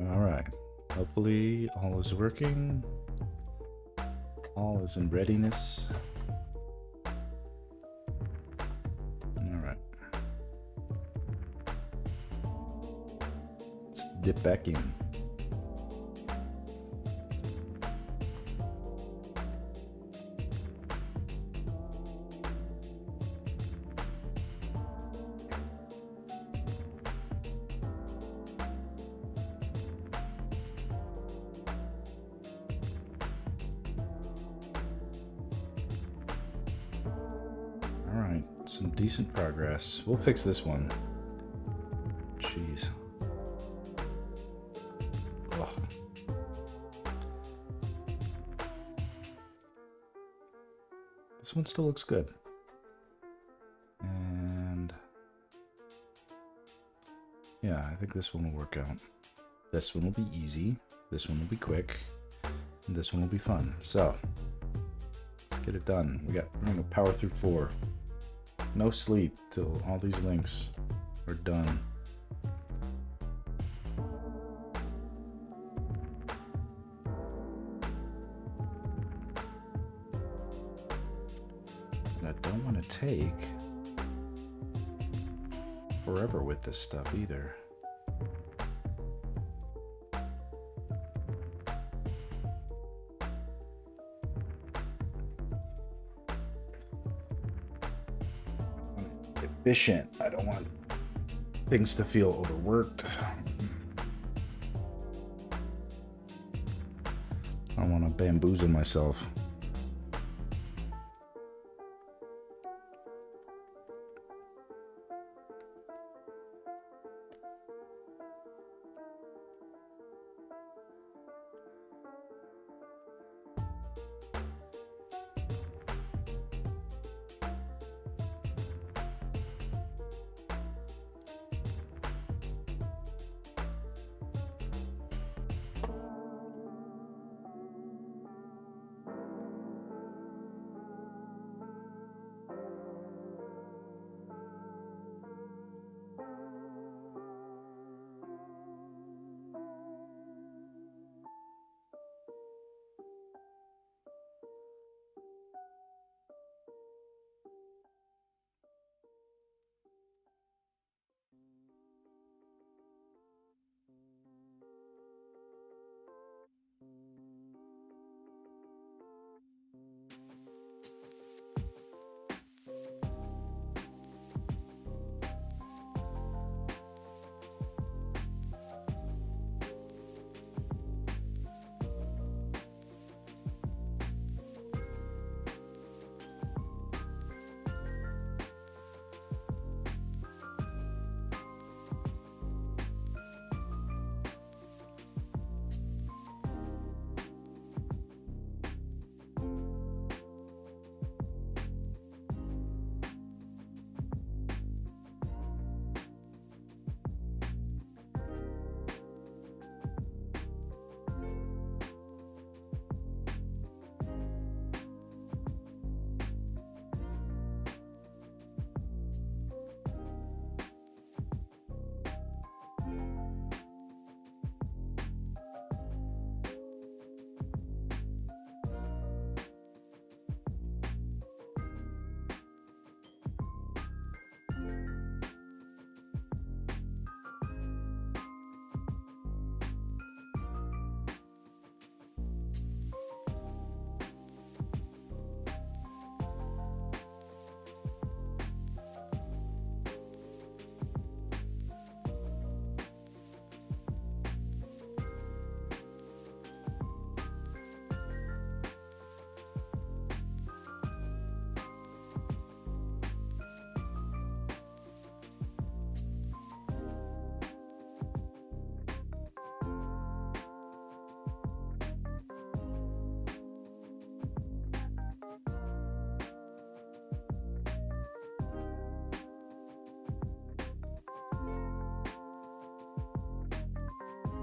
All right. Hopefully all is working. All is in readiness. All right. Let's dip back in. Some decent progress. We'll fix this one. Jeez. Ugh. This one still looks good. And yeah, I think this one will work out. This one will be easy. This one will be quick. And this one will be fun. So let's get it done. We're gonna power through 4. No sleep till all these links are done. And I don't want to take forever with this stuff either. Efficient. I don't want things to feel overworked. I don't want to bamboozle myself.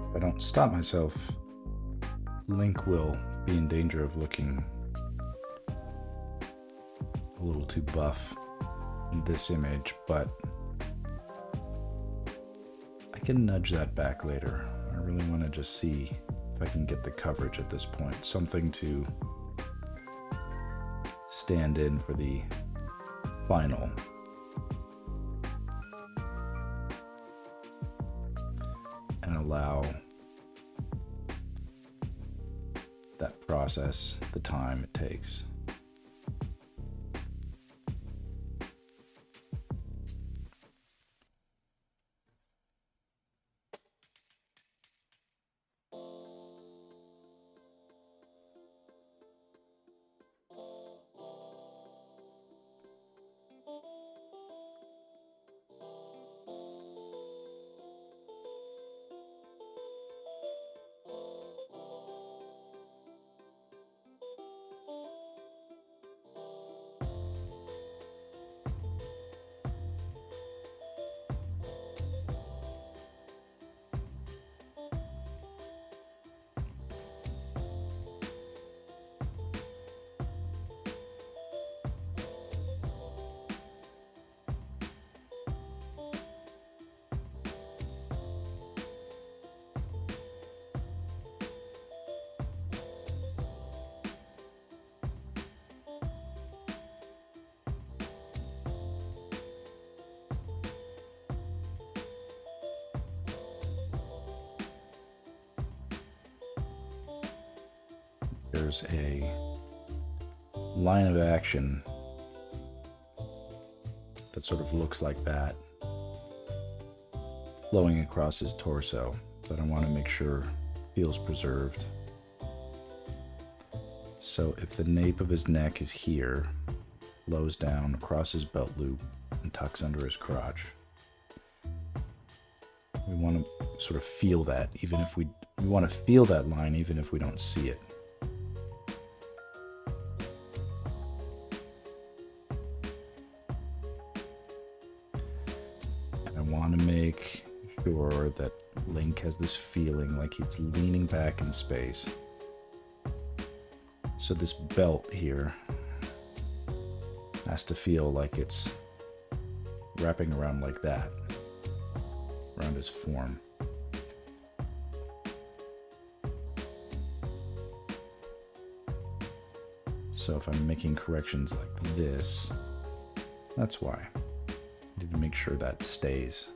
If I don't stop myself, Link will be in danger of looking a little too buff in this image, but I can nudge that back later. I really want to just see if I can get the coverage at this point. Something to stand in for the final. And allow that process the time it takes. There's a line of action that sort of looks like that, flowing across his torso, that I want to make sure feels preserved. So if the nape of his neck is here, flows down across his belt loop and tucks under his crotch, we want to sort of feel that, even if we want to feel that line even if we don't see it. And I want to make sure that Link has this feeling like he's leaning back in space. So this belt here has to feel like it's wrapping around like that, around his form. So if I'm making corrections like this, that's why. I need to make sure that stays.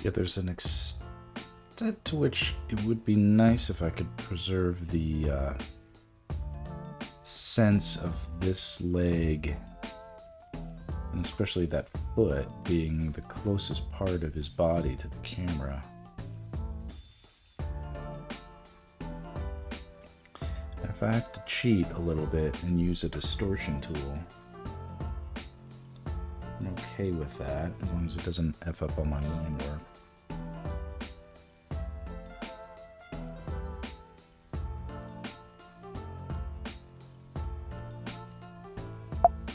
Yeah, there's an extent to which it would be nice if I could preserve the sense of this leg, and especially that foot being the closest part of his body to the camera. And if I have to cheat a little bit and use a distortion tool, I'm okay with that, as long as it doesn't F up all my line work.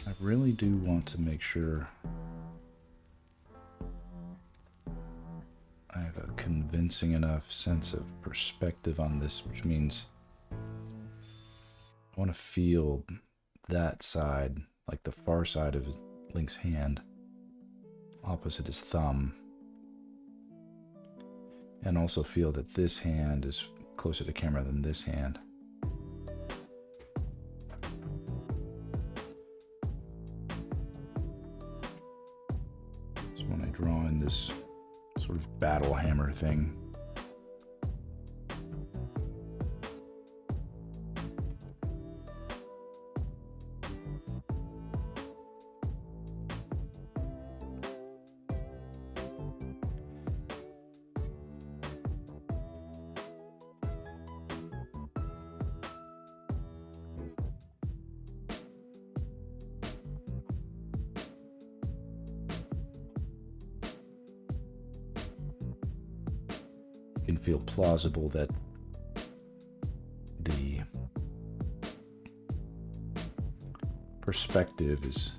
I really do want to make sure I have a convincing enough sense of perspective on this, which means I want to feel that side, like the far side of Link's hand, opposite his thumb. And also feel that this hand is closer to camera than this hand. So when I draw in this sort of battle hammer thing, can feel plausible that the perspective is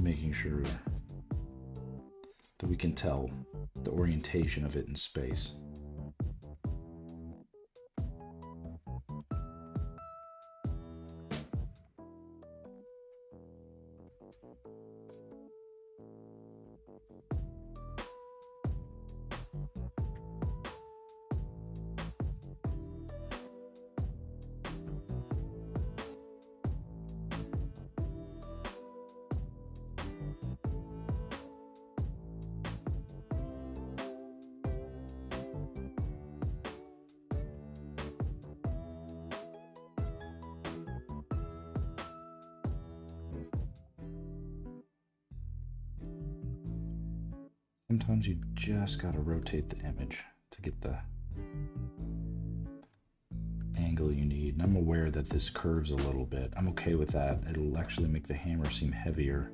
making sure that we can tell the orientation of it in space. Sometimes you just gotta rotate the image to get the angle you need. And I'm aware that this curves a little bit. I'm okay with that. It'll actually make the hammer seem heavier,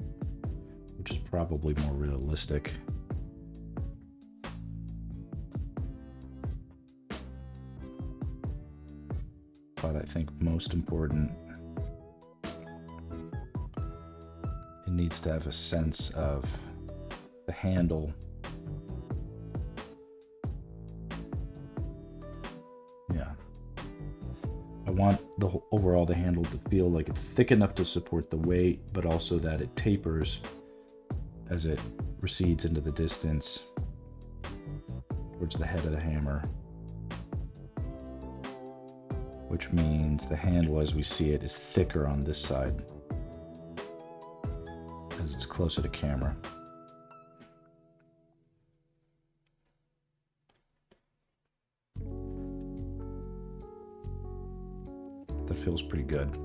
which is probably more realistic. But I think most important, it needs to have a sense of the handle. Yeah. I want overall the handle to feel like it's thick enough to support the weight, but also that it tapers as it recedes into the distance towards the head of the hammer. Which means the handle as we see it is thicker on this side as it's closer to camera. That feels pretty good.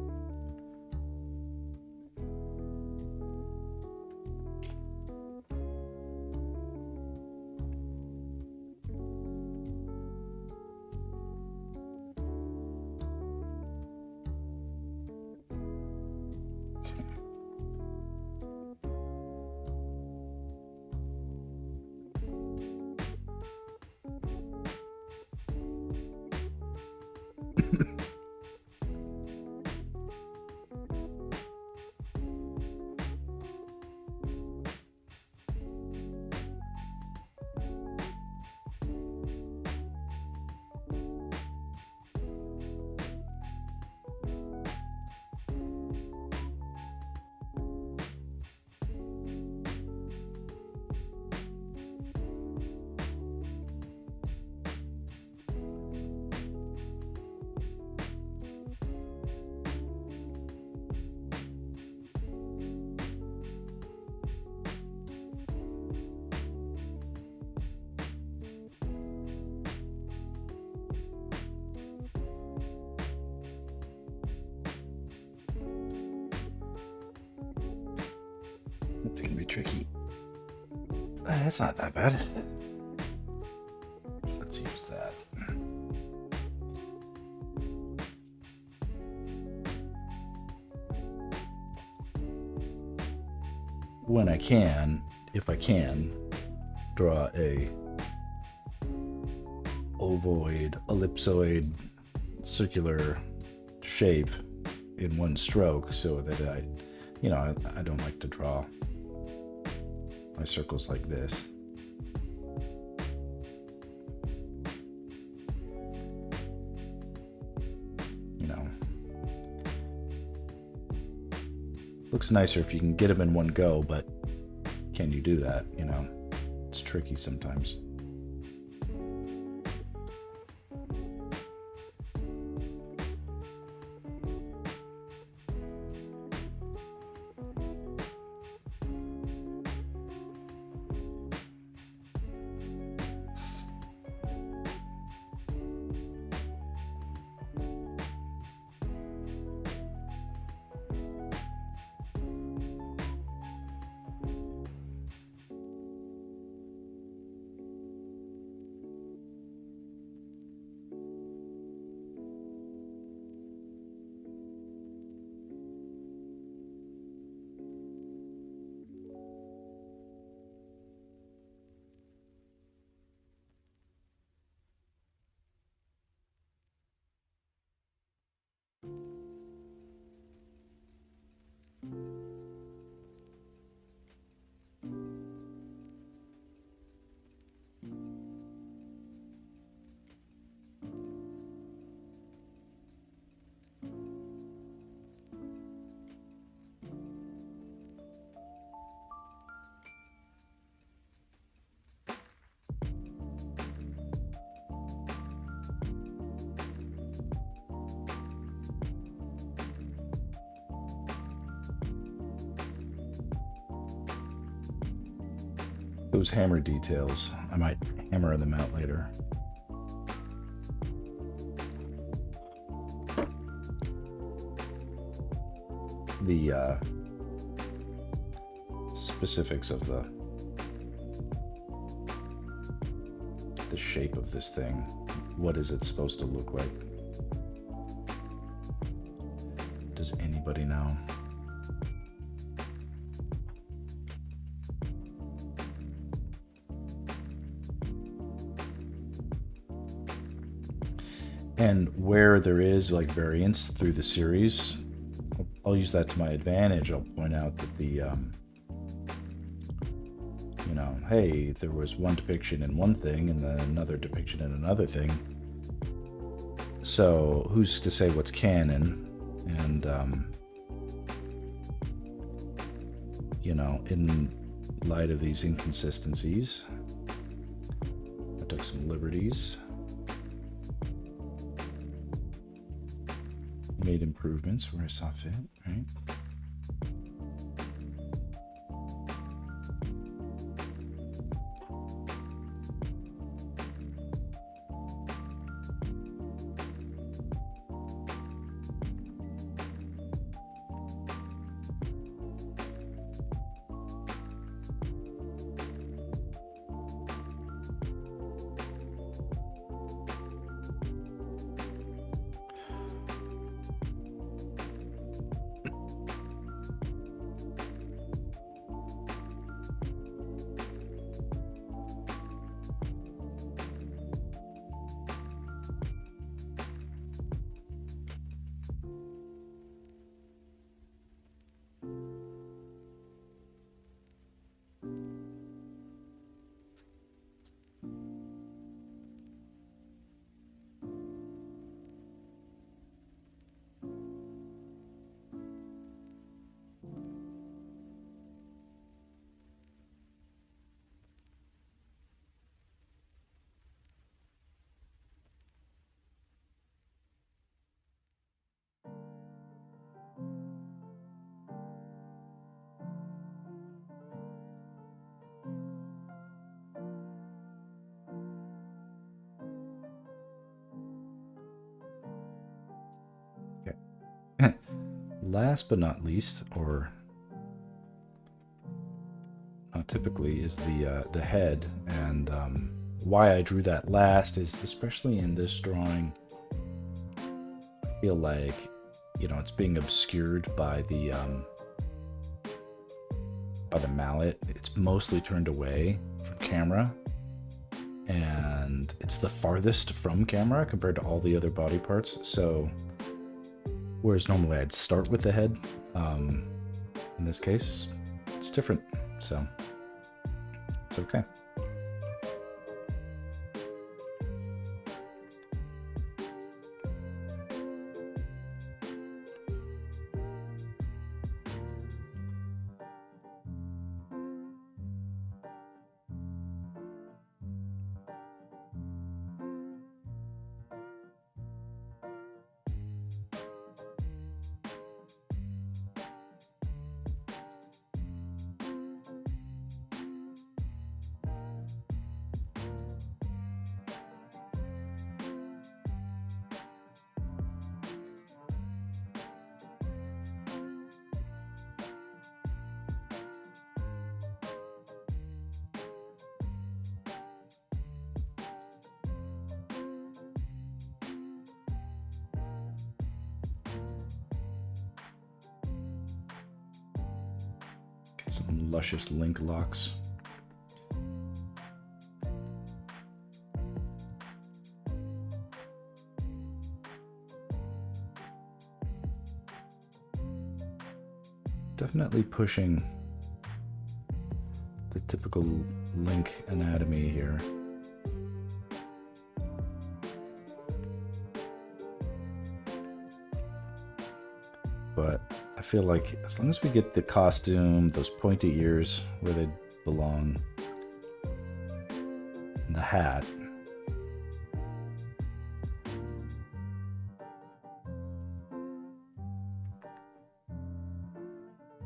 It's gonna be tricky. That's not that bad. Let's use that. When I can, if I can, draw a ovoid, ellipsoid, circular shape in one stroke, so that I don't like to draw my circles like this. Looks nicer if you can get them in one go, but can you do that? It's tricky sometimes. Those hammer details, I might hammer them out later. The specifics of the shape of this thing. What is it supposed to look like? Does anybody know? And where there is like variance through the series, I'll use that to my advantage. I'll point out that the, hey, there was one depiction in one thing and then another depiction in another thing. So who's to say what's canon? And, in light of these inconsistencies, I took some liberties. Made improvements where I saw fit, right? Last but not least, or typically is the head, and why I drew that last is, especially in this drawing, I feel like, you know, it's being obscured by the mallet. It's mostly turned away from camera, and it's the farthest from camera compared to all the other body parts. So whereas normally I'd start with the head, in this case it's different, so it's okay. Get some luscious link locks. Definitely pushing the typical link anatomy here. But I feel like as long as we get the costume, those pointy ears where they belong, and the hat,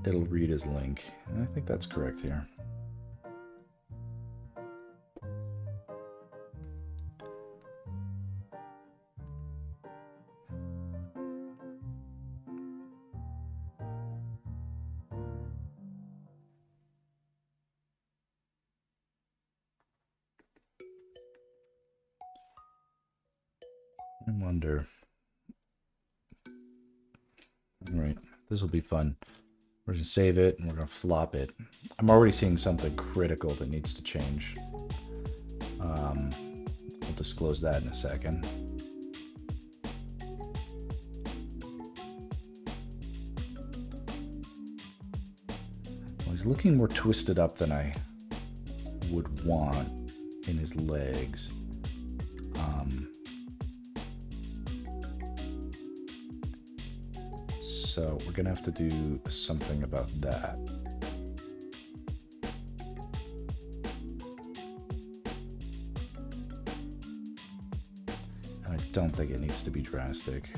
it'll read as Link. And I think that's correct here. I wonder. All right, this will be fun. We're gonna save it and we're gonna flop it. I'm already seeing something critical that needs to change. I'll disclose that in a second. Well, he's looking more twisted up than I would want in his legs. So we're gonna have to do something about that. And I don't think it needs to be drastic.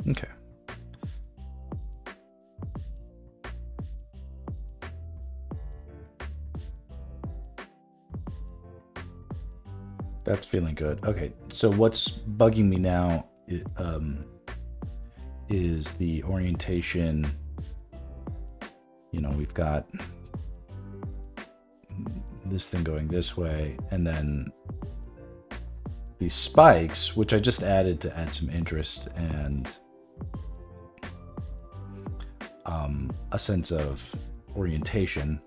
Okay. That's feeling good. Okay, so what's bugging me now is the orientation. You know, we've got this thing going this way, and then these spikes, which I just added to add some interest and a sense of orientation.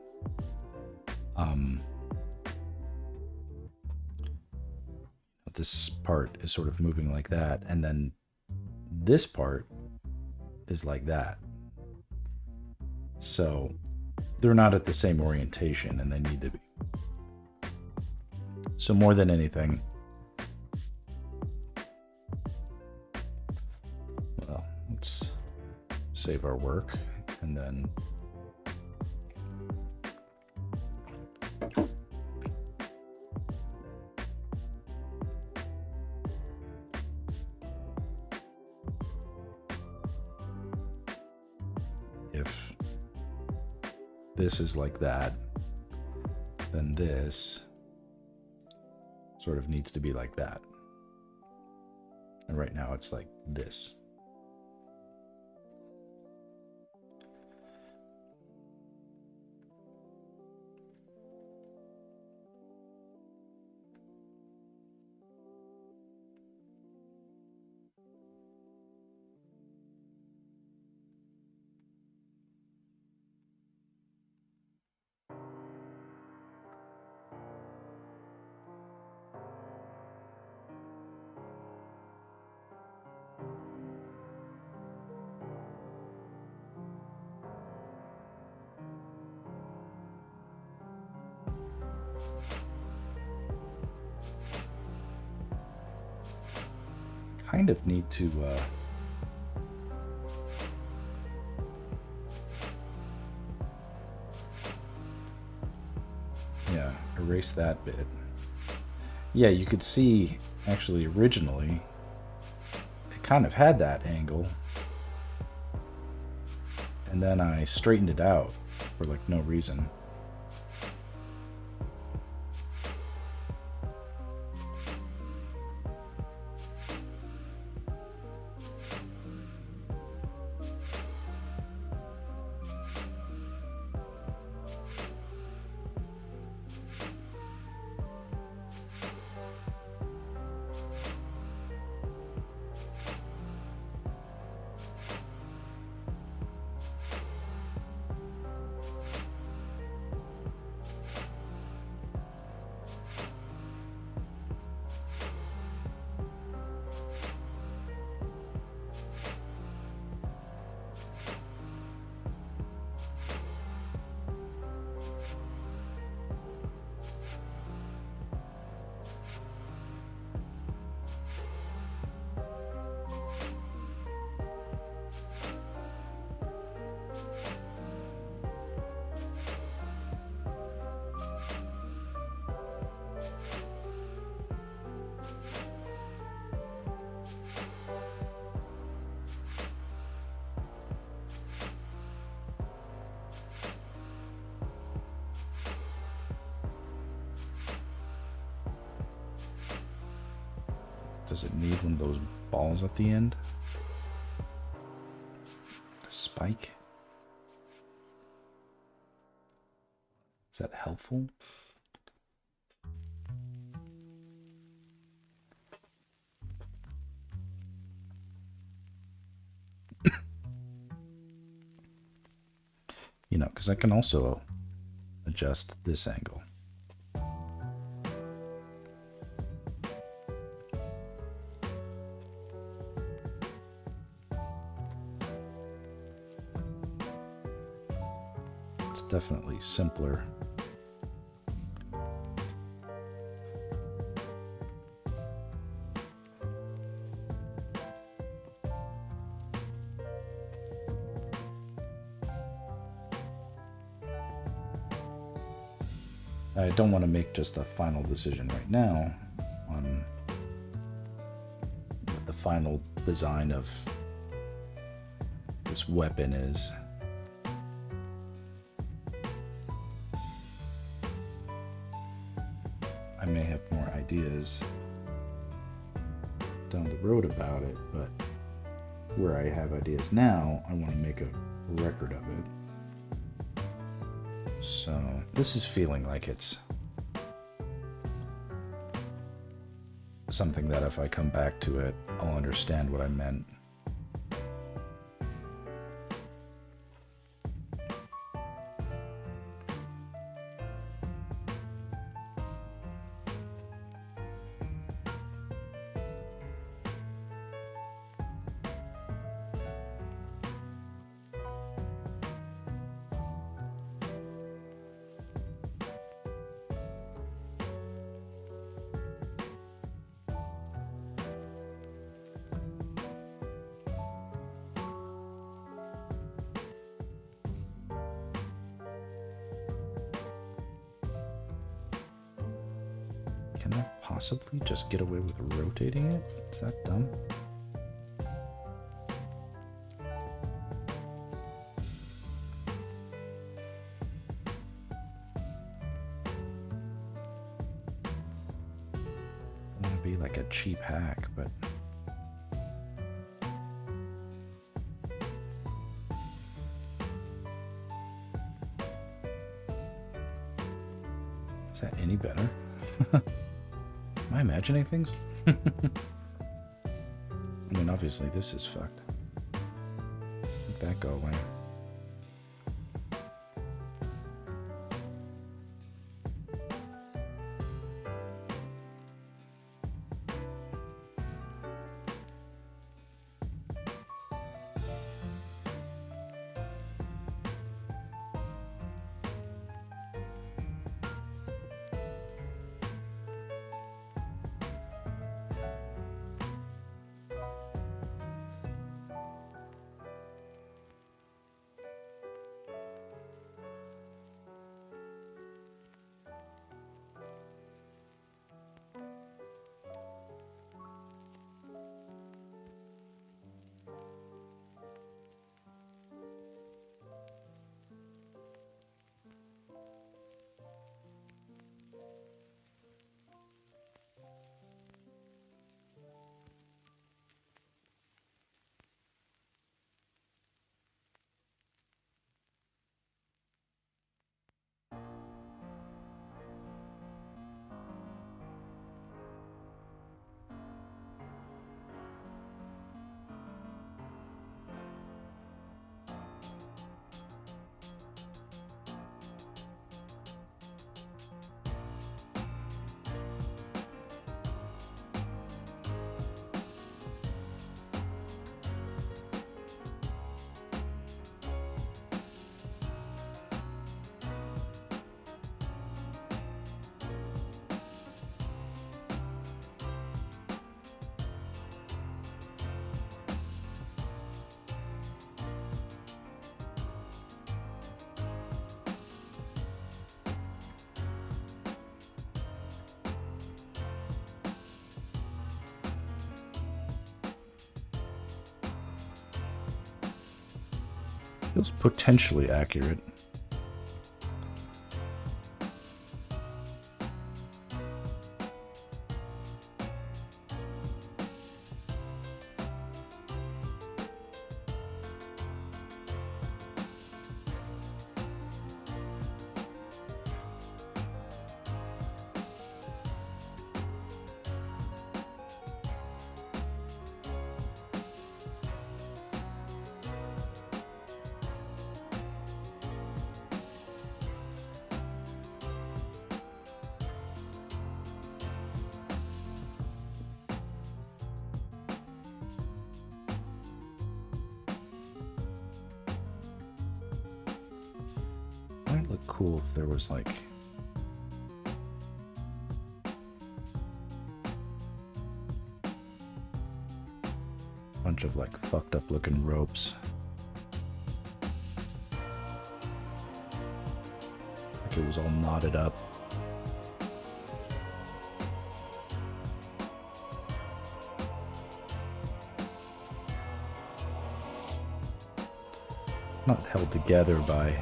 This part is sort of moving like that, and then this part is like that. So they're not at the same orientation, and they need to be. So more than anything, well, let's save our work, and then if this is like that, then this sort of needs to be like that. And right now it's like this. Kind of need to yeah, erase that bit. Yeah, you could see actually originally it kind of had that angle, and then I straightened it out for like no reason. Does it need one of those balls at the end? A spike? Is that helpful? You know, because I can also adjust this angle. It's definitely simpler. I don't want to make just a final decision right now on the final design of this weapon is. I may have more ideas down the road about it, but where I have ideas now, I want to make a record of it. So this is feeling like it's something that if I come back to it, I'll understand what I meant. Can I possibly just get away with rotating it? Is that dumb? I want to be like a cheap hack, but... Is that any better? Am I imagining things? I mean, obviously this is fucked. Make that go away. Feels potentially accurate. Might look cool if there was like a bunch of like fucked up looking ropes. Like it was all knotted up. not held together by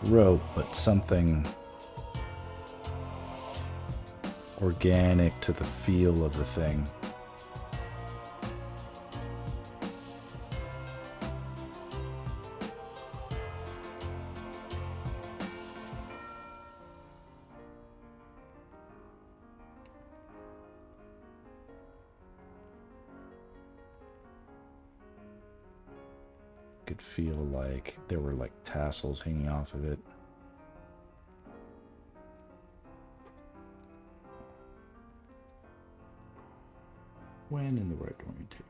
rope, but something organic to the feel of the thing. Could feel like there were like tassels hanging off of it. When in the right orientation.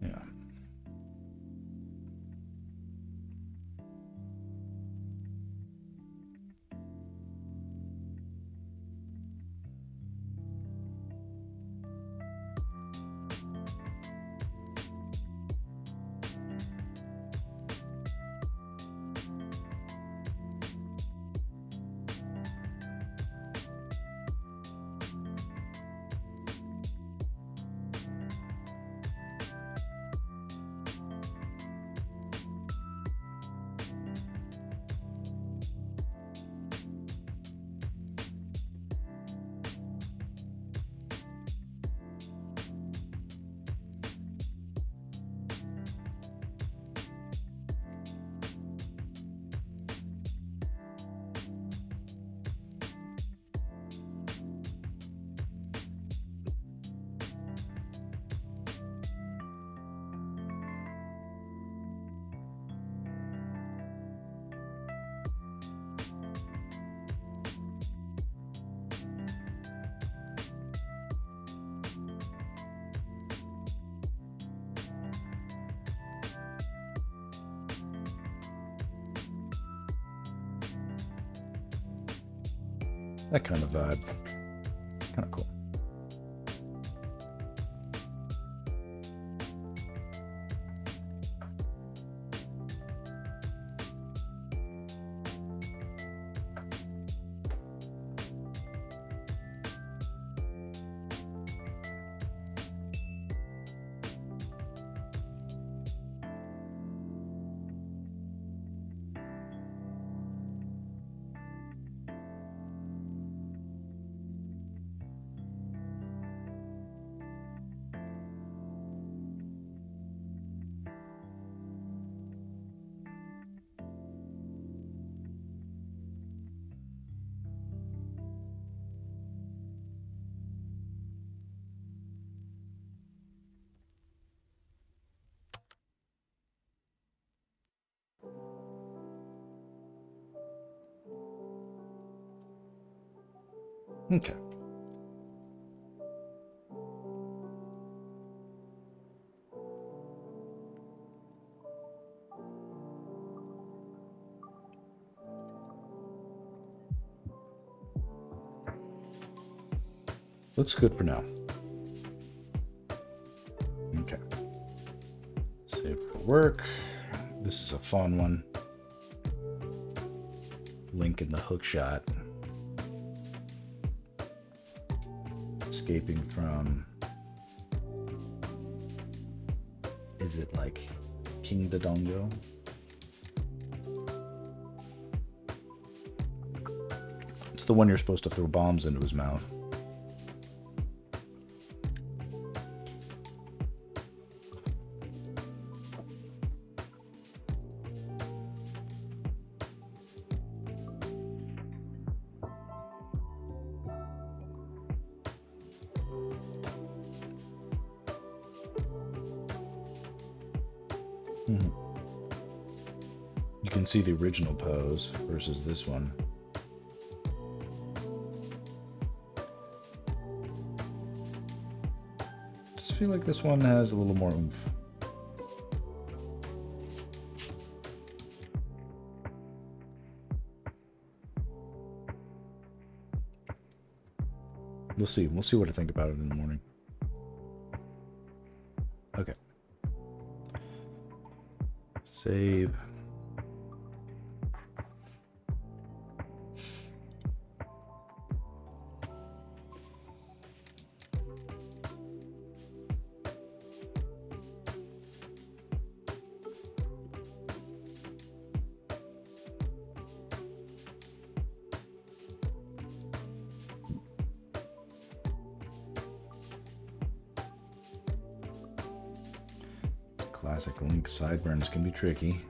Yeah. That kind of vibe. Kind of cool. Okay. Looks good for now. Okay. Save for work. This is a fun one. Link in the hook shot. Escaping from, is it like King Dodongo? It's the one you're supposed to throw bombs into his mouth. You can see the original pose versus this one. Just feel like this one has a little more oomph. We'll see. We'll see what I think about it in the morning. Save. Classic Link sideburns can be tricky.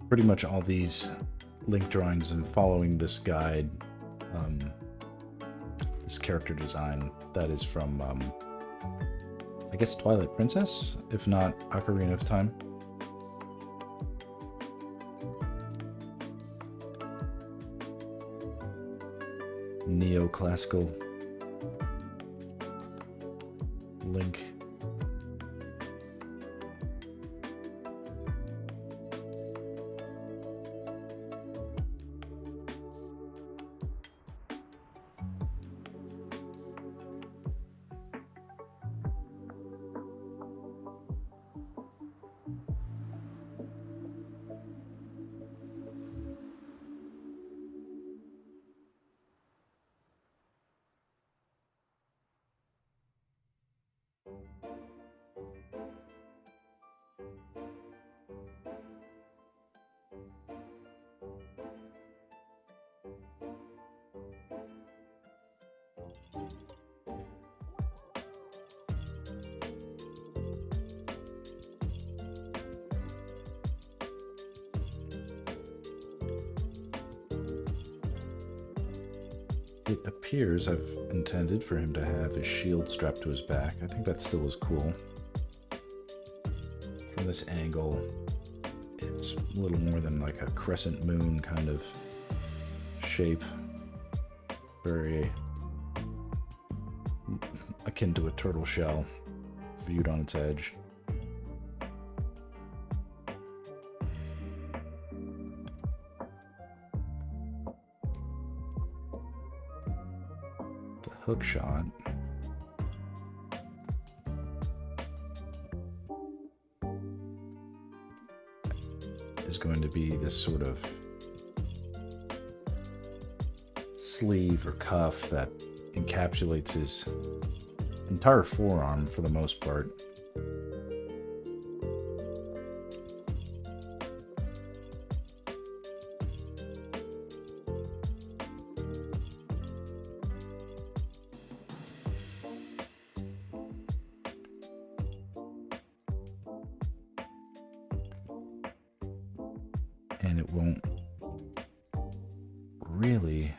Pretty much all these link drawings and following this guide, this character design, that is from, I guess, Twilight Princess, if not Ocarina of Time. Neoclassical Link. It appears I've intended for him to have his shield strapped to his back. I think that still is cool. From this angle, it's a little more than like a crescent moon kind of shape. Very akin to a turtle shell viewed on its edge. hook shot is going to be this sort of sleeve or cuff that encapsulates his entire forearm for the most part. And it won't really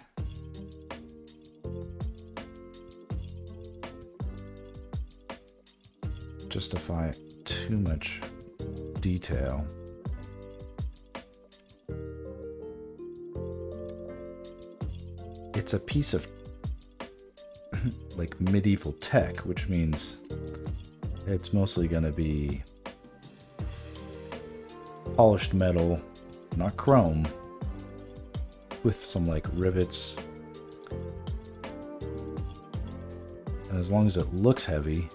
justify too much detail. It's a piece of like medieval tech, which means it's mostly going to be polished metal, not chrome, with some like rivets. And as long as it looks heavy,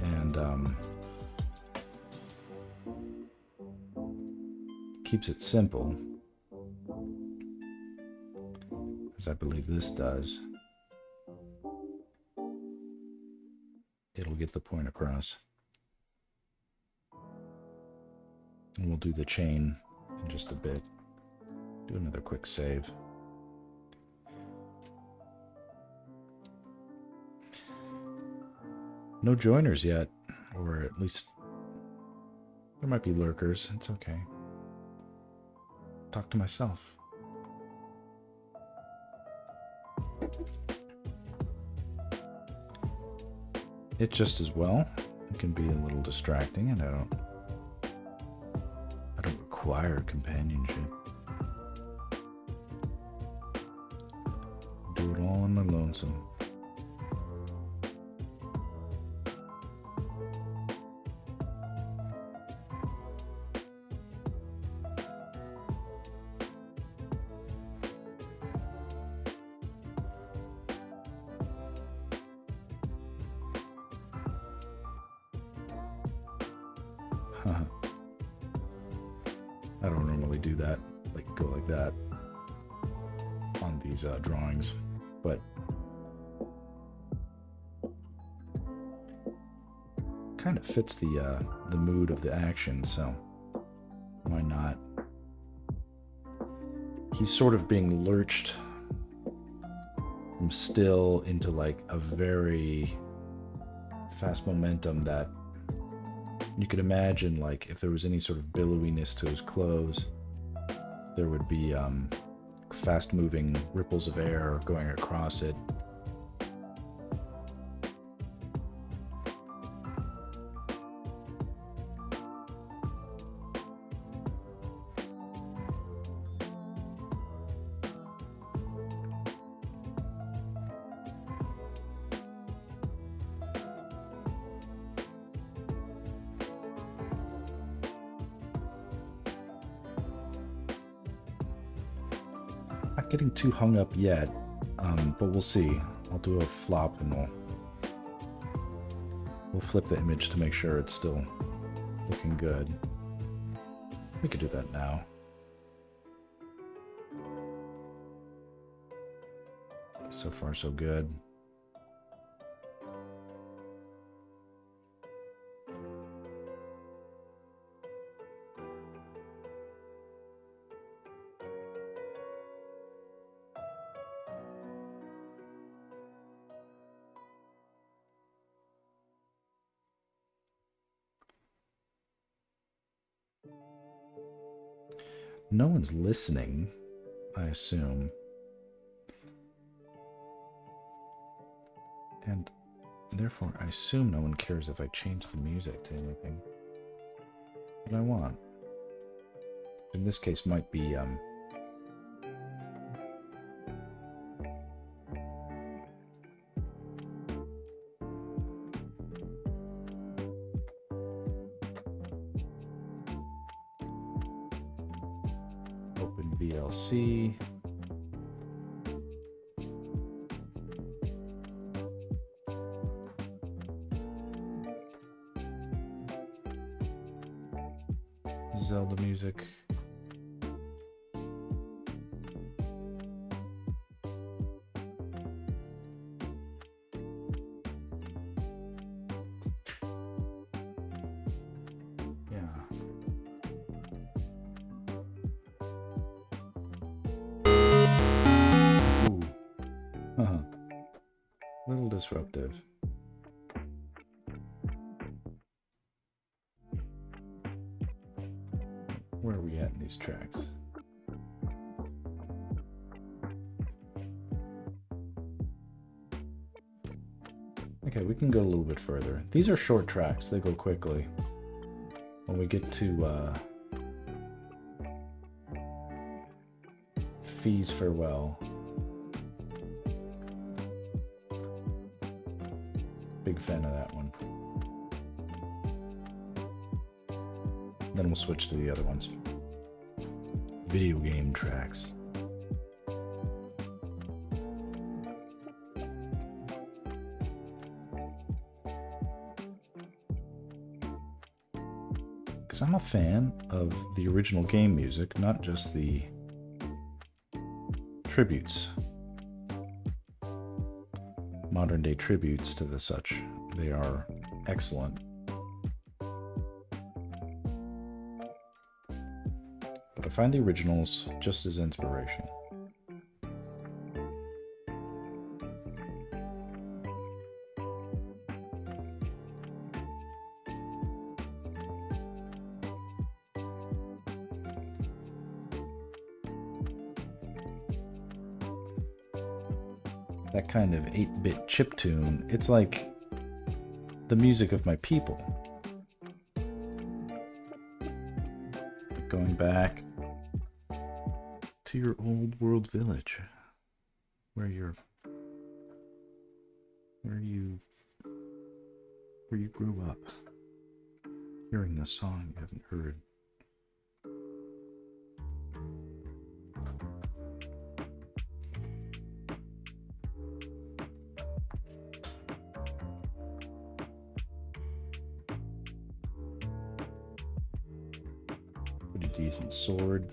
and keeps it simple, as I believe this does, it'll get the point across. And we'll do the chain in just a bit. Do another quick save. No joiners yet, or at least there might be lurkers. It's okay. Talk to myself. It just as well. It can be a little distracting, and I don't require companionship. Do it all on my lonesome. I don't normally do that, like go like that on these drawings, but kind of fits the mood of the action, so why not? He's sort of being lurched from still into like a very fast momentum that you could imagine, like if there was any sort of billowiness to his clothes, there would be fast moving ripples of air going across it. Not getting too hung up yet, but we'll see. I'll do a flop and we'll flip the image to make sure it's still looking good. We could do that now. So far, so good. No one's listening, I assume. And therefore, I assume no one cares if I change the music to anything that I want. In this case, might be VLC. Zelda music. Little disruptive. Where are we at in these tracks? Okay, we can go a little bit further. These are short tracks, they go quickly. When we get to Fee's Farewell. Big fan of that one. Then we'll switch to the other ones. Video game tracks. Because I'm a fan of the original game music, not just the tributes. Modern day tributes to the such. They are excellent. But I find the originals just as inspirational. That kind of 8-bit chiptune, it's like the music of my people. Going back to your old world village, where you grew up, hearing a song you haven't heard. Pretty decent sword.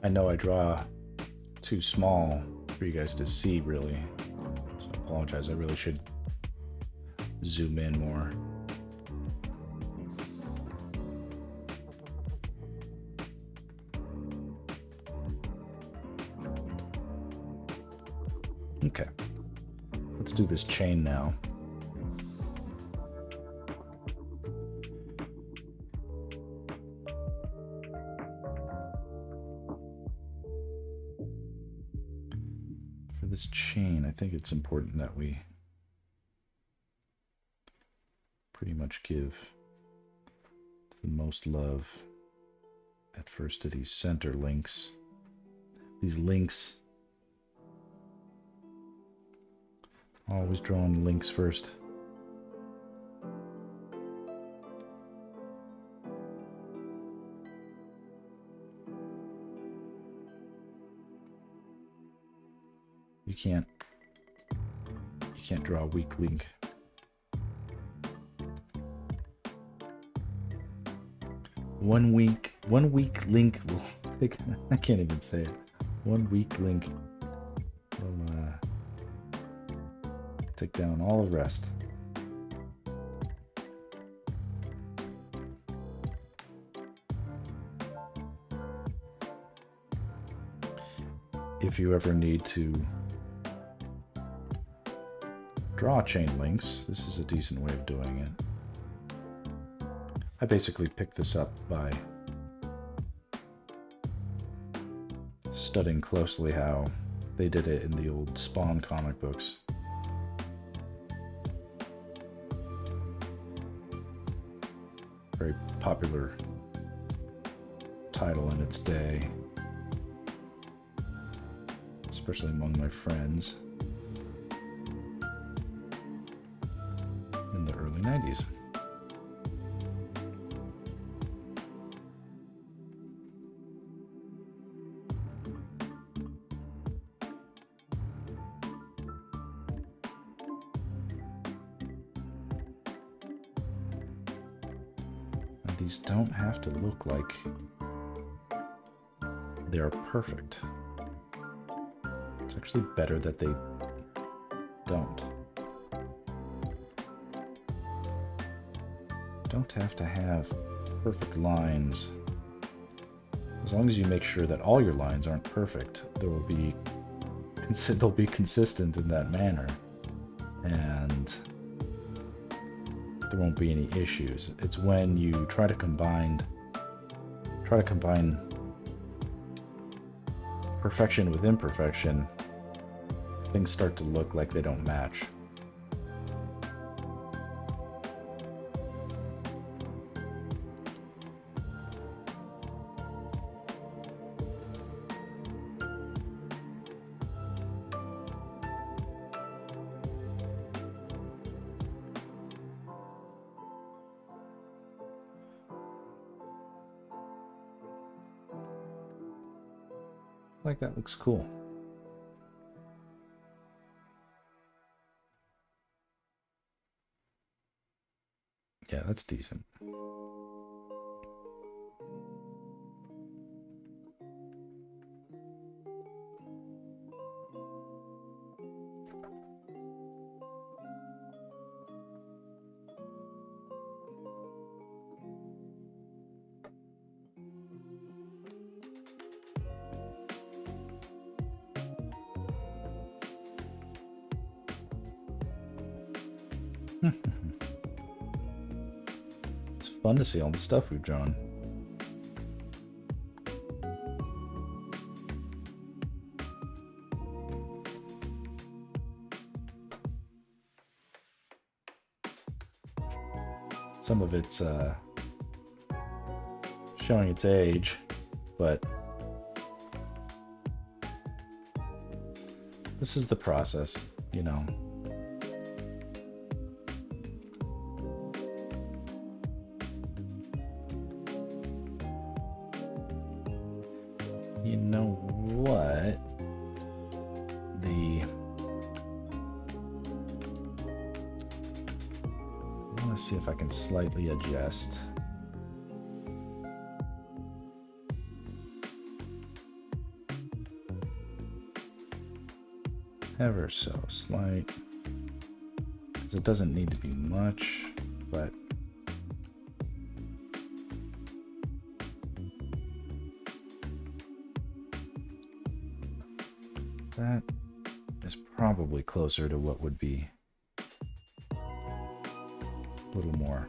I know I draw too small for you guys to see, really. So I apologize. I really should zoom in more. Okay. Let's do this chain now. This chain, I think it's important that we pretty much give the most love at first to these center links. These links, always drawing links first. You can't draw a weak link. One weak link will take, I can't even say it. One weak link will take down all the rest. If you ever need to draw chain links, this is a decent way of doing it. I basically picked this up by studying closely how they did it in the old Spawn comic books. Very popular title in its day, especially among my friends in the early 90s. And these don't have to look like they're perfect. It's actually better that they don't. Don't have to have perfect lines. As long as you make sure that all your lines aren't perfect, they'll be consistent in that manner, and there won't be any issues. It's when you try to combine perfection with imperfection, things start to look like they don't match. Like that looks cool. Yeah, that's decent. It's fun to see all the stuff we've drawn. Some of it's showing its age, but this is the process, you know. You know what? I want to see if I can slightly adjust. Ever so slight. Because it doesn't need to be much, but that is probably closer to what would be a little more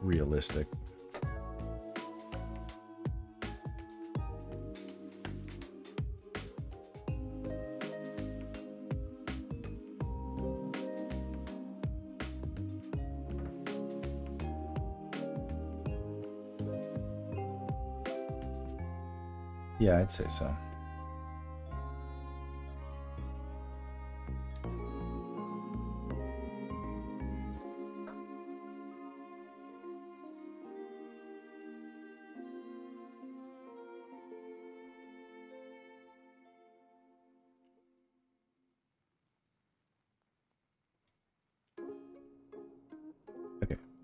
realistic. Yeah, I'd say so.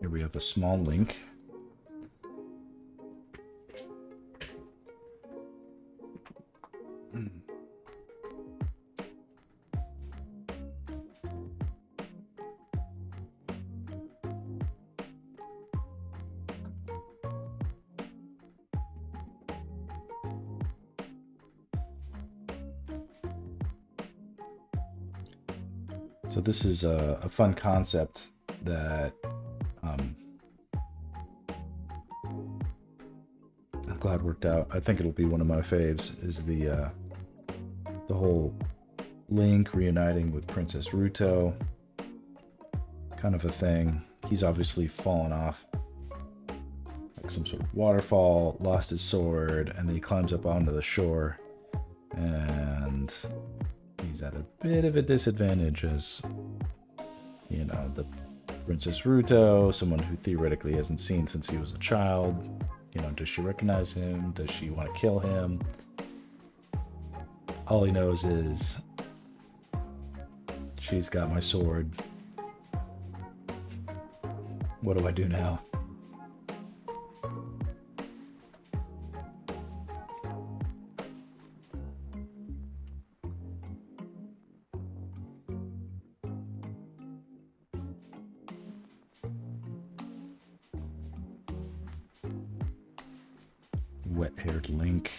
Here we have a small link. So this is a fun concept that I'm glad worked out. I think it'll be one of my faves, is the whole Link reuniting with Princess Ruto kind of a thing. He's obviously fallen off like some sort of waterfall, lost his sword, and then he climbs up onto the shore, and he's at a bit of a disadvantage as, you know, the Princess Ruto, someone who theoretically hasn't seen since he was a child. You know, does she recognize him? Does she want to kill him? All he knows is, she's got my sword. What do I do now? Wet-haired Link.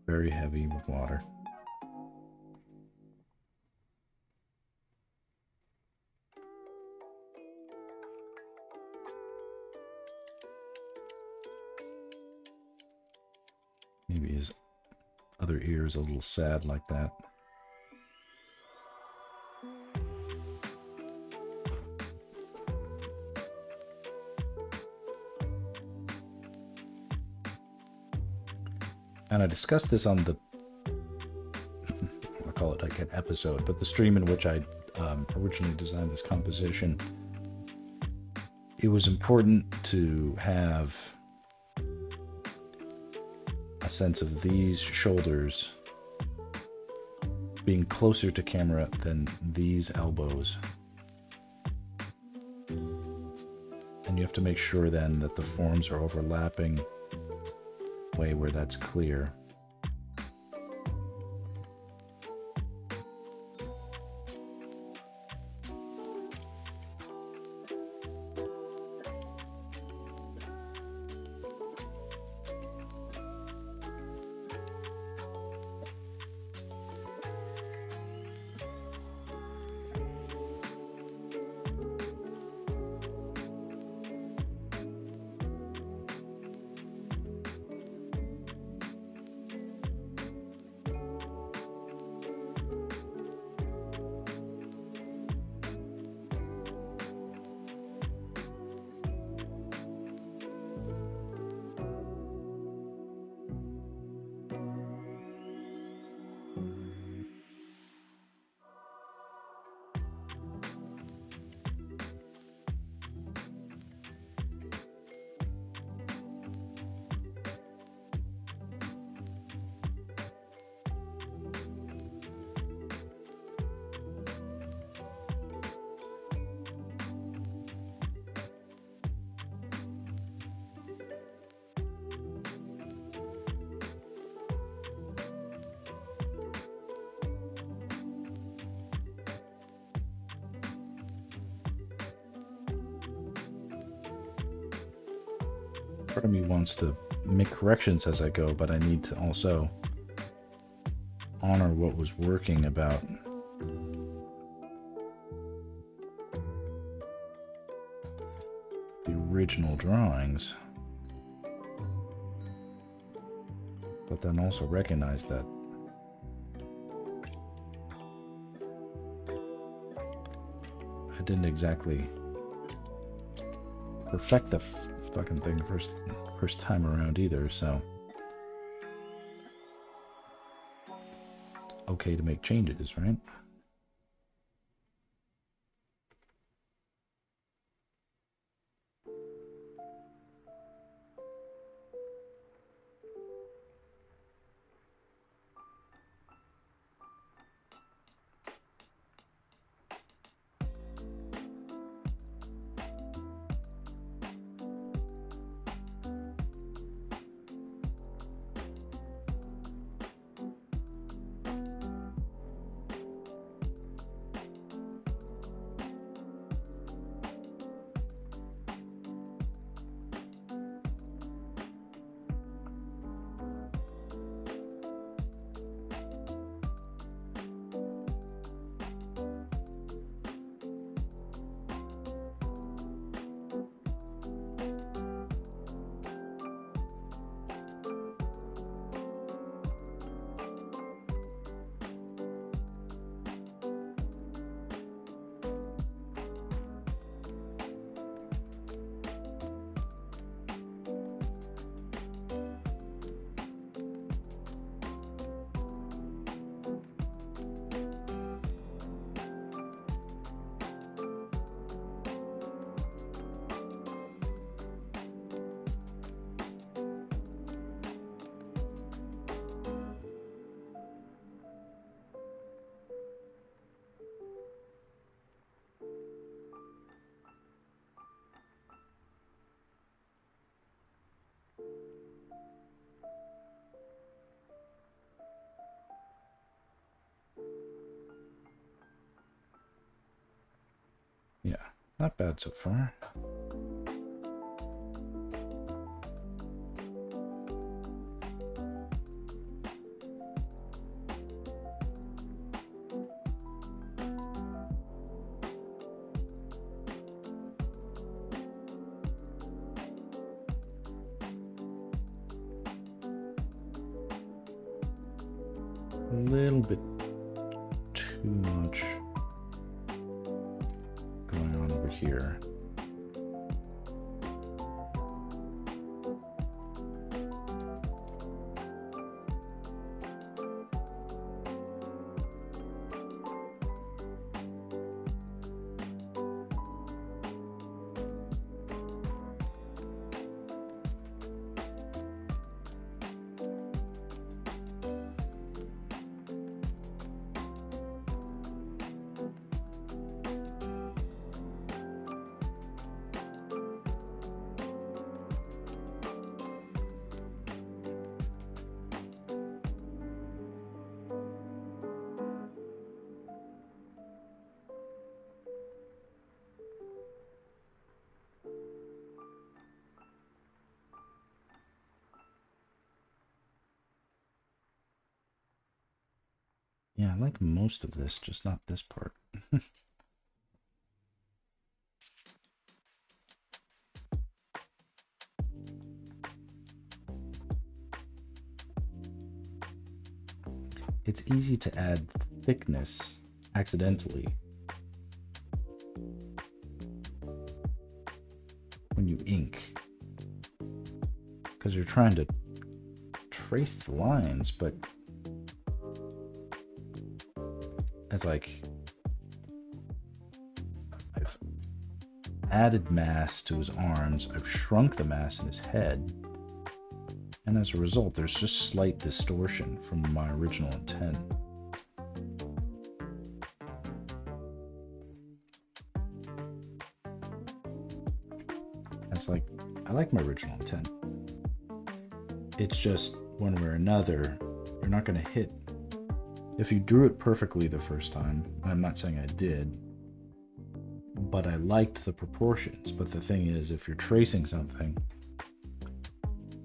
Very heavy with water. Maybe his other ear is a little sad like that. And I discussed this on the, I'll call it like an episode, but the stream in which I originally designed this composition. It was important to have a sense of these shoulders being closer to camera than these elbows. And you have to make sure then that the forms are overlapping way where that's clear. part of me wants to make corrections as I go, but I need to also honor what was working about the original drawings, but then also recognize that I didn't exactly perfect the fucking thing first time around either, so okay to make changes, right? Yeah, not bad so far. A little bit too much going on over here. Yeah, I like most of this, just not this part. It's easy to add thickness accidentally when you ink, because you're trying to trace the lines, but it's like I've added mass to his arms, I've shrunk the mass in his head, and as a result there's just slight distortion from my original intent. It's like, I like my original intent. It's just one way or another, you're not going to hit. If you drew it perfectly the first time, I'm not saying I did, but I liked the proportions. But the thing is, if you're tracing something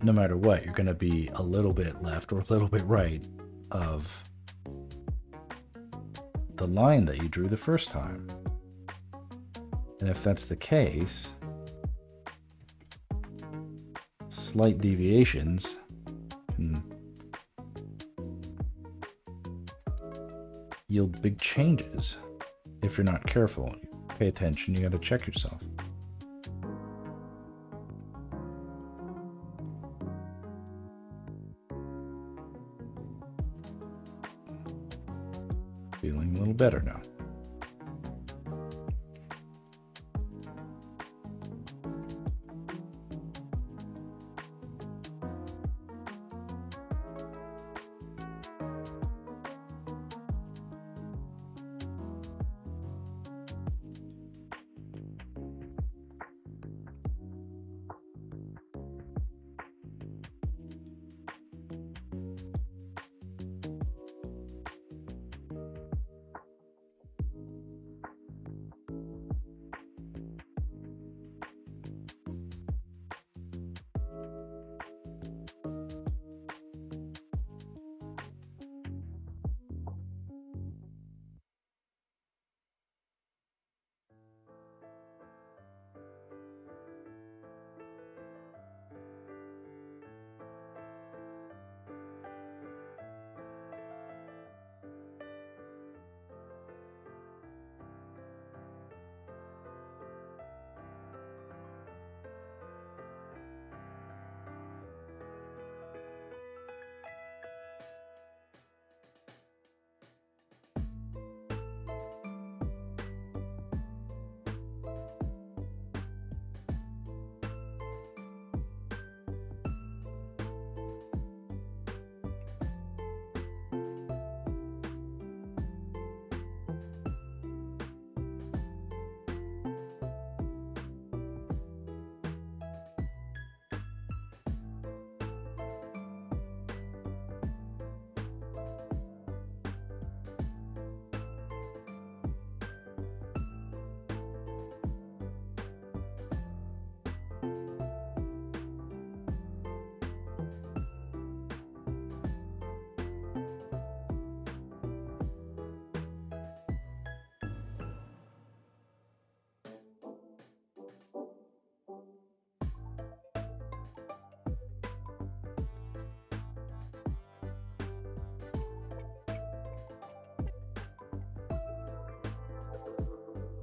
no matter what, you're going to be a little bit left or a little bit right of the line that you drew the first time. And if that's the case, slight deviations can yield big changes if you're not careful. Pay attention, you got to check yourself. Feeling a little better now.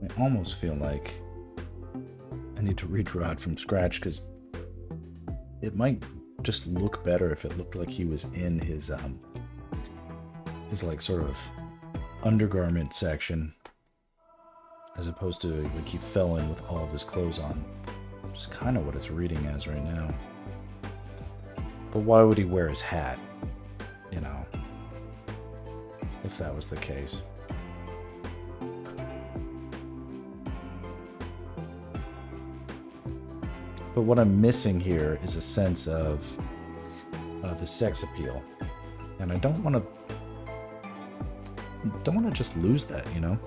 I almost feel like I need to redraw it from scratch because it might just look better if it looked like he was in his like sort of undergarment section as opposed to like he fell in with all of his clothes on, which is kind of what it's reading as right now. But why would he wear his hat, you know, if that was the case? But what I'm missing here is a sense of the sex appeal, and I don't want to just lose that, you know.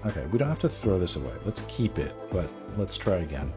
Okay, we don't have to throw this away. Let's keep it, but let's try again.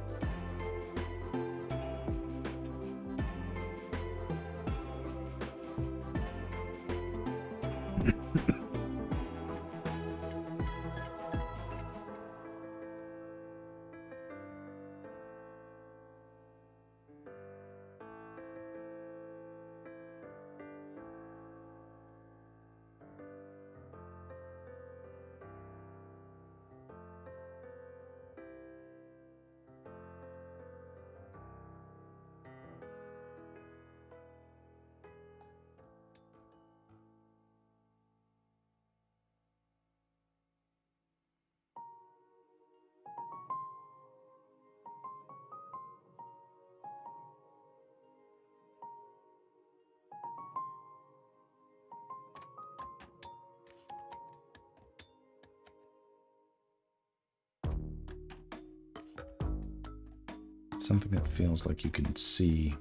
Something that feels like you can see,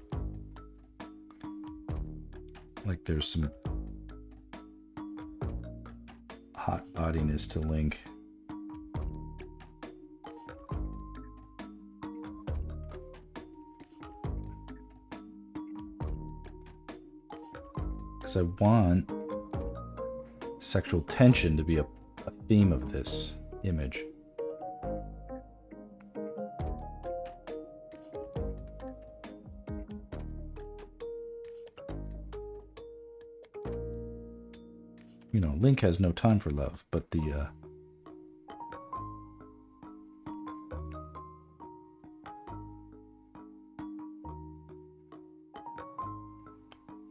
like there's some hot bodiness to Link. because I want sexual tension to be a theme of this image. You know, Link has no time for love, but the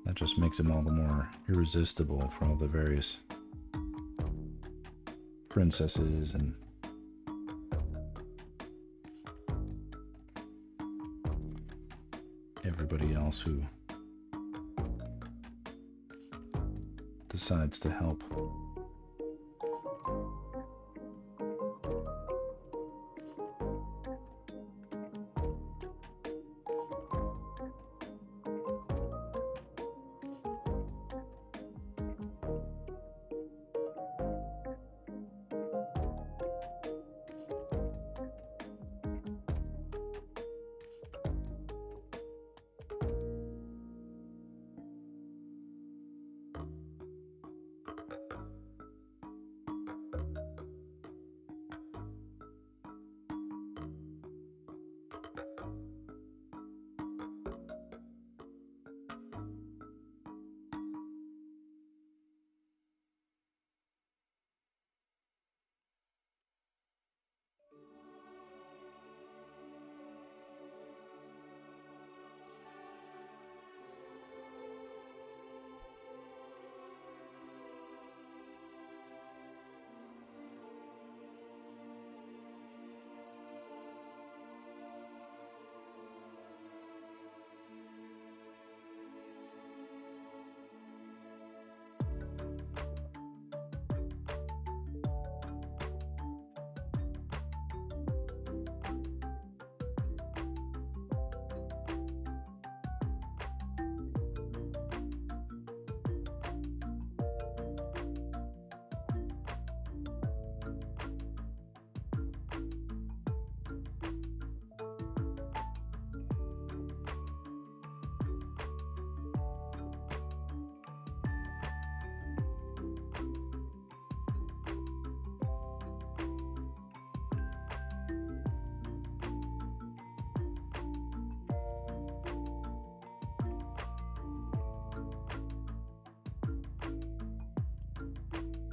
that just makes him all the more irresistible for all the various princesses and everybody else who decides to help.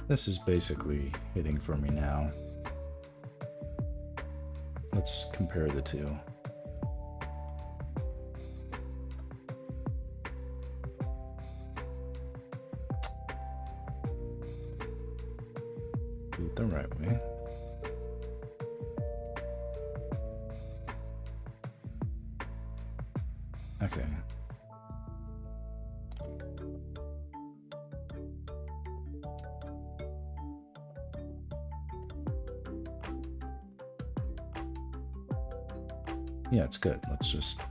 This is basically hitting for me now. Let's compare the two. Do it the right way. Okay. Yeah, it's good. Let's just...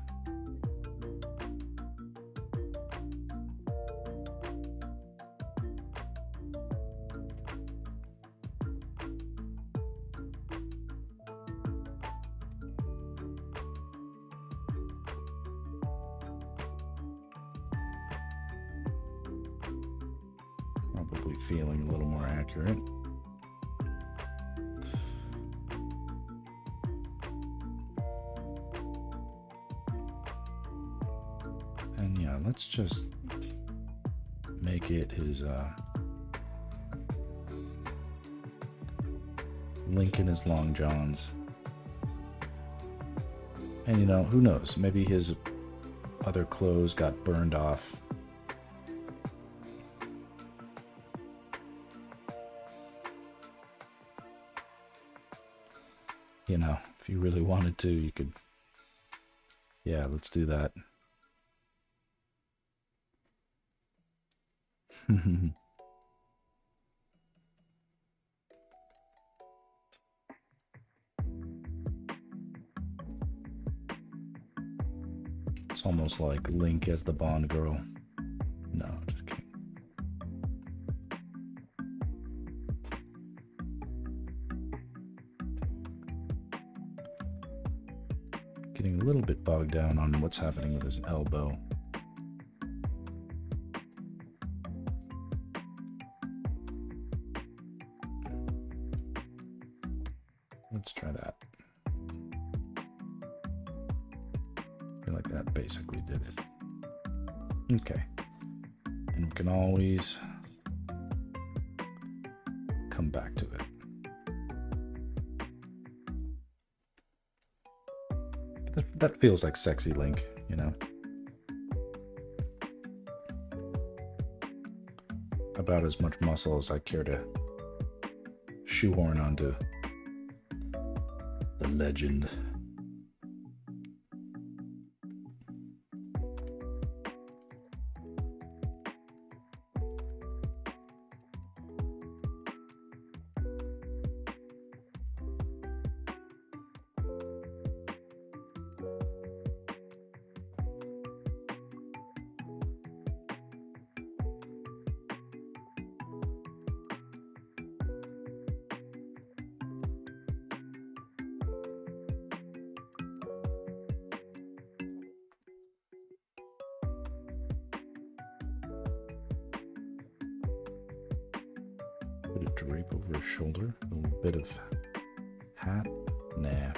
Probably feeling a little more accurate. And yeah, let's just make it his Link in his long johns. And you know, who knows? Maybe his other clothes got burned off. You know, if you really wanted to, you could... Yeah, let's do that. It's almost like Link as the Bond girl. No, just kidding. Getting a little bit bogged down on what's happening with his elbow. Let's try that. I feel like that basically did it. Okay. And we can always come back to it. That feels like sexy Link, you know? About as much muscle as I care to shoehorn onto the legend. Bit of drape over his shoulder, a little bit of hat. Nah.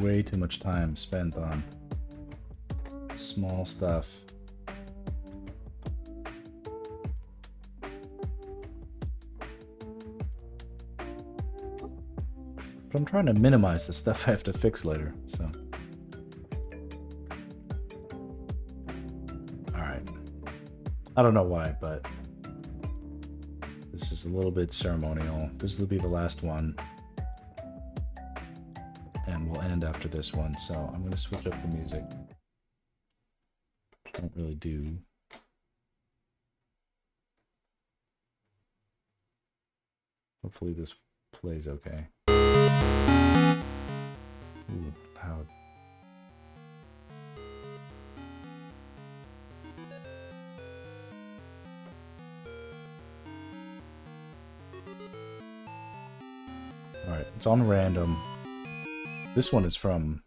Way too much time spent on small stuff. But I'm trying to minimize the stuff I have to fix later, so. Alright. I don't know why, but this is a little bit ceremonial. This will be the last one. And we'll end after this one, so I'm going to switch up the music. Don't really do. Hopefully this plays okay. Ooh, loud. Alright, it's on random. This one is from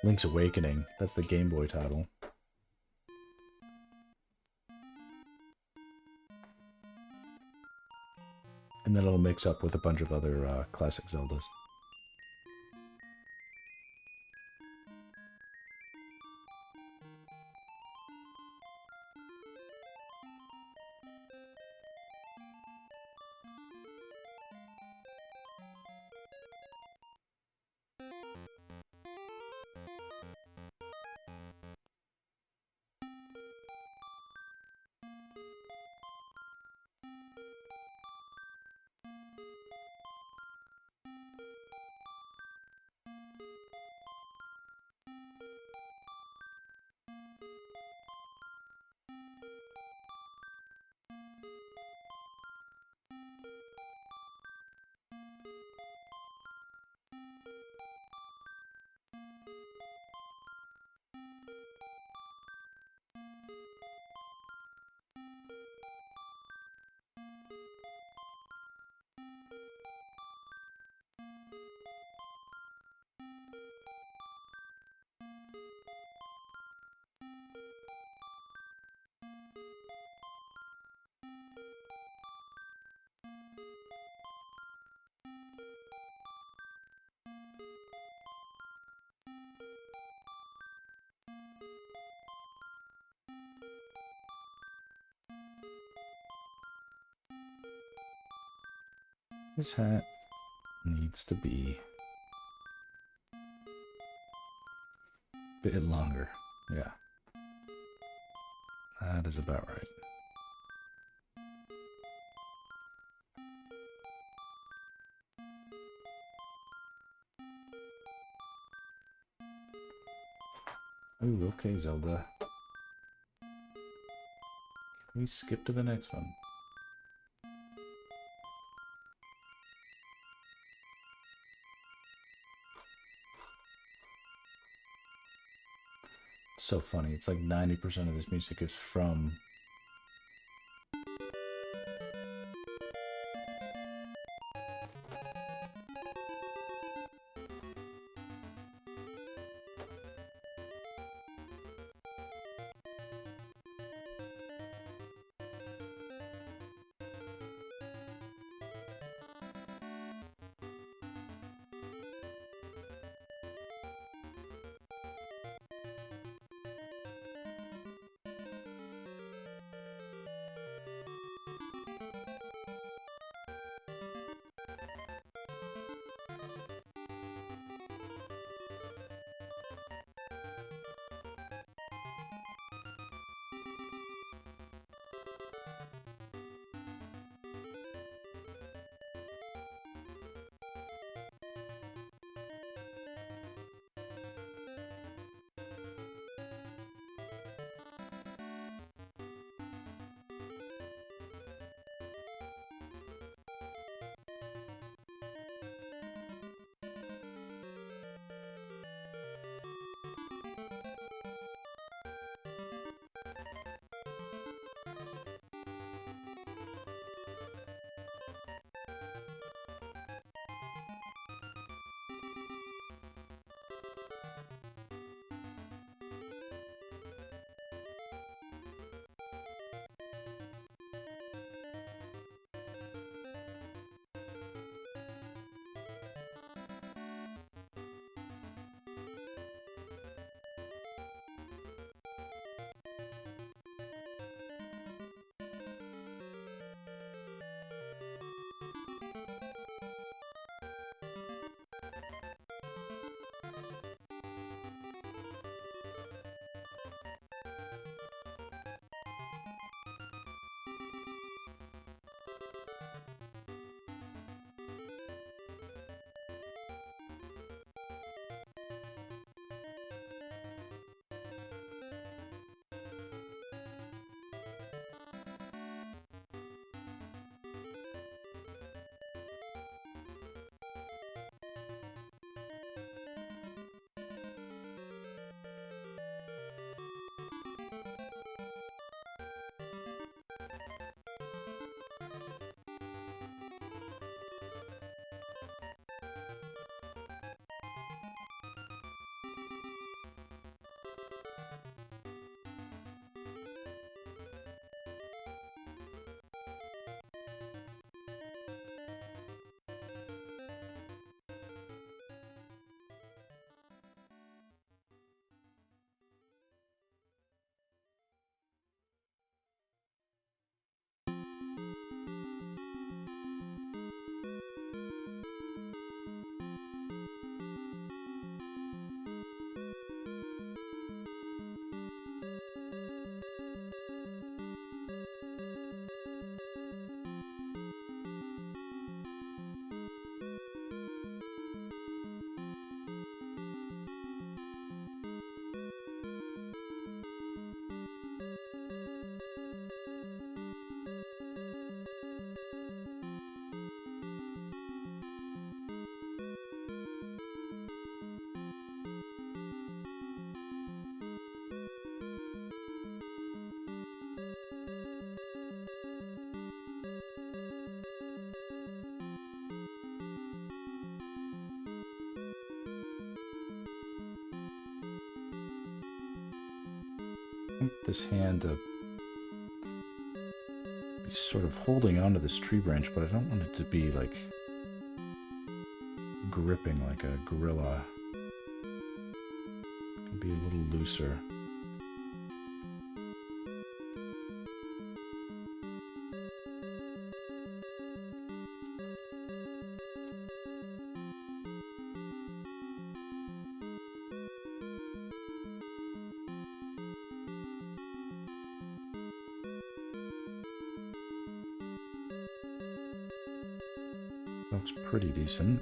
Link's Awakening. That's the Game Boy title. And then it'll mix up with a bunch of other classic Zeldas. This hat needs to be a bit longer. Yeah. That is about right. Ooh, okay, Zelda. Can we skip to the next one? It's so funny. It's like 90% of this music is from this hand to be sort of holding onto this tree branch, but I don't want it to be like gripping like a gorilla. It can be a little looser. Looks pretty decent.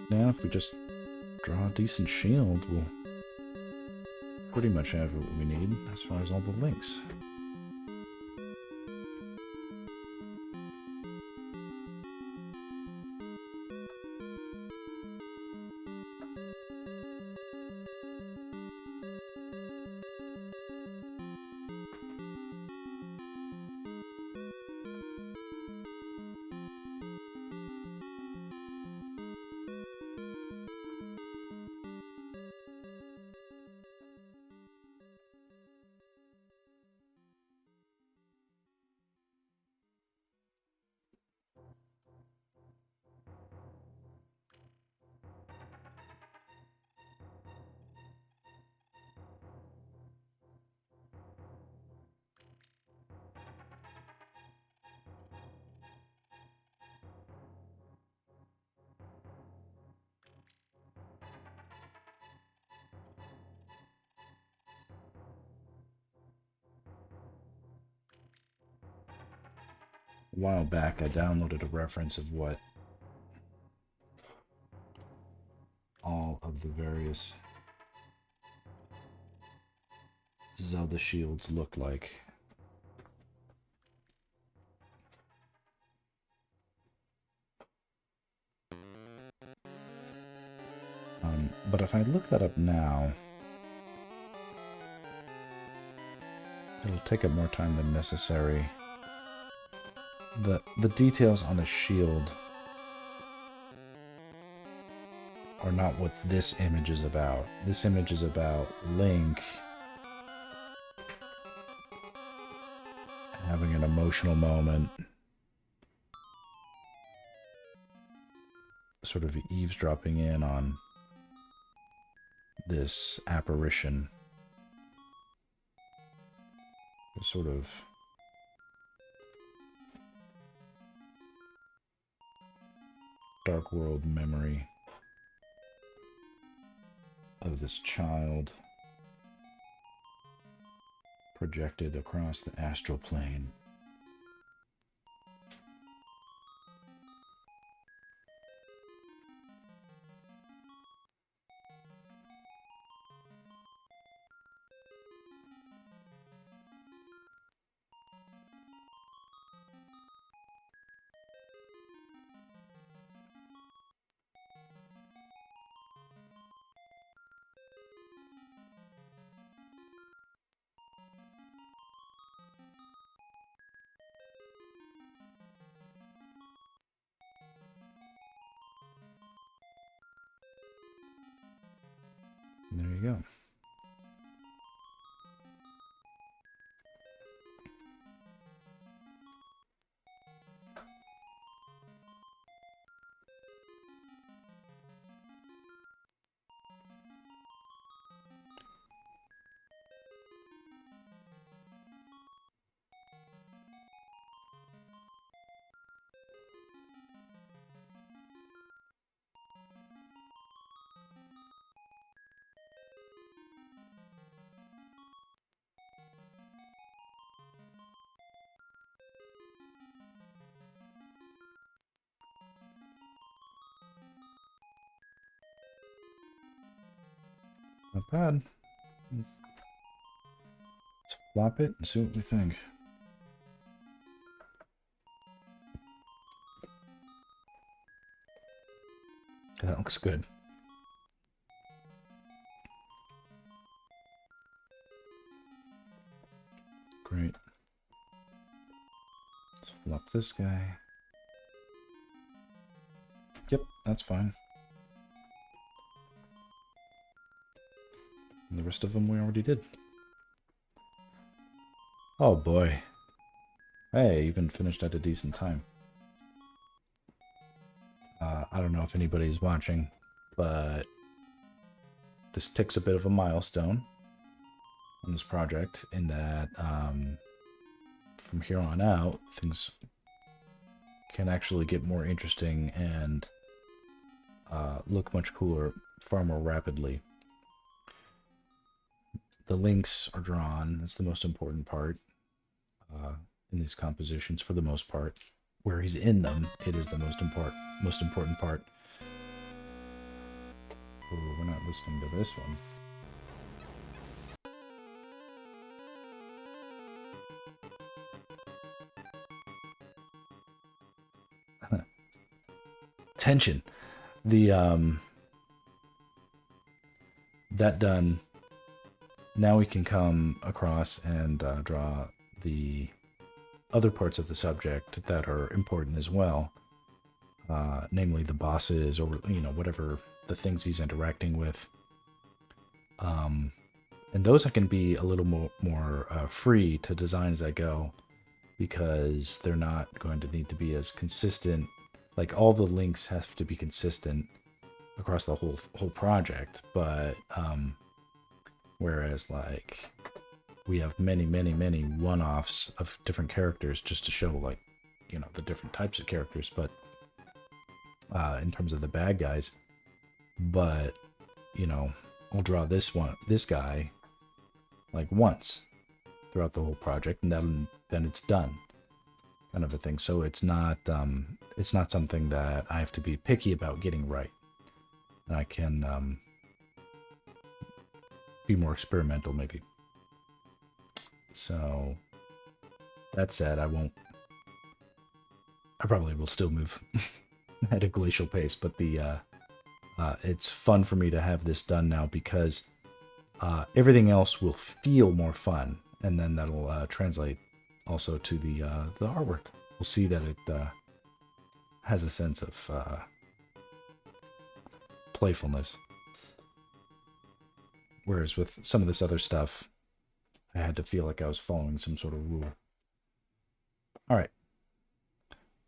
Now, if we just draw a decent shield, we'll pretty much have what we need as far as all the links. A while back, I downloaded a reference of what all of the various Zelda shields look like. But if I look that up now, it'll take up more time than necessary. The details on the shield are not what this image is about. This image is about Link having an emotional moment, sort of eavesdropping in on this apparition, this sort of dark world memory of this child projected across the astral plane. There you go. Not bad. Let's flop it and see what we think. That looks good. Great. Let's flop this guy. Yep, that's fine. And the rest of them we already did. Oh boy. Hey, even finished at a decent time. I don't know if anybody's watching, but this ticks a bit of a milestone on this project in that from here on out, things can actually get more interesting and look much cooler far more rapidly. The links are drawn. That's the most important part in these compositions for the most part. Where he's in them, it is the most important part. Ooh, we're not listening to this one. Tension. The that done. Now we can come across and draw the other parts of the subject that are important as well, namely the bosses or whatever the things he's interacting with. And those I can be a little more free to design as I go, because they're not going to need to be as consistent. Like all the links have to be consistent across the whole project, but whereas like we have many one-offs of different characters just to show like the different types of characters, but in terms of the bad guys, but I'll draw this guy like once throughout the whole project, and then it's done, kind of a thing. So it's not something that I have to be picky about getting right, and I can be more experimental maybe. So that said, I probably will still move at a glacial pace, but it's fun for me to have this done now, because everything else will feel more fun, and then that'll translate also to the artwork. We'll see that it has a sense of playfulness, whereas with some of this other stuff, I had to feel like I was following some sort of rule. All right.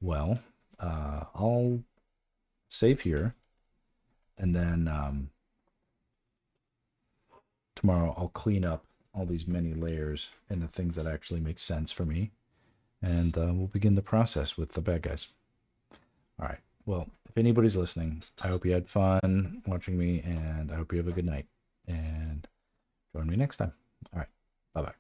Well, I'll save here, and then tomorrow I'll clean up all these many layers into things that actually make sense for me, and we'll begin the process with the bad guys. All right. Well, if anybody's listening, I hope you had fun watching me, and I hope you have a good night, and join me next time. All right. Bye-bye.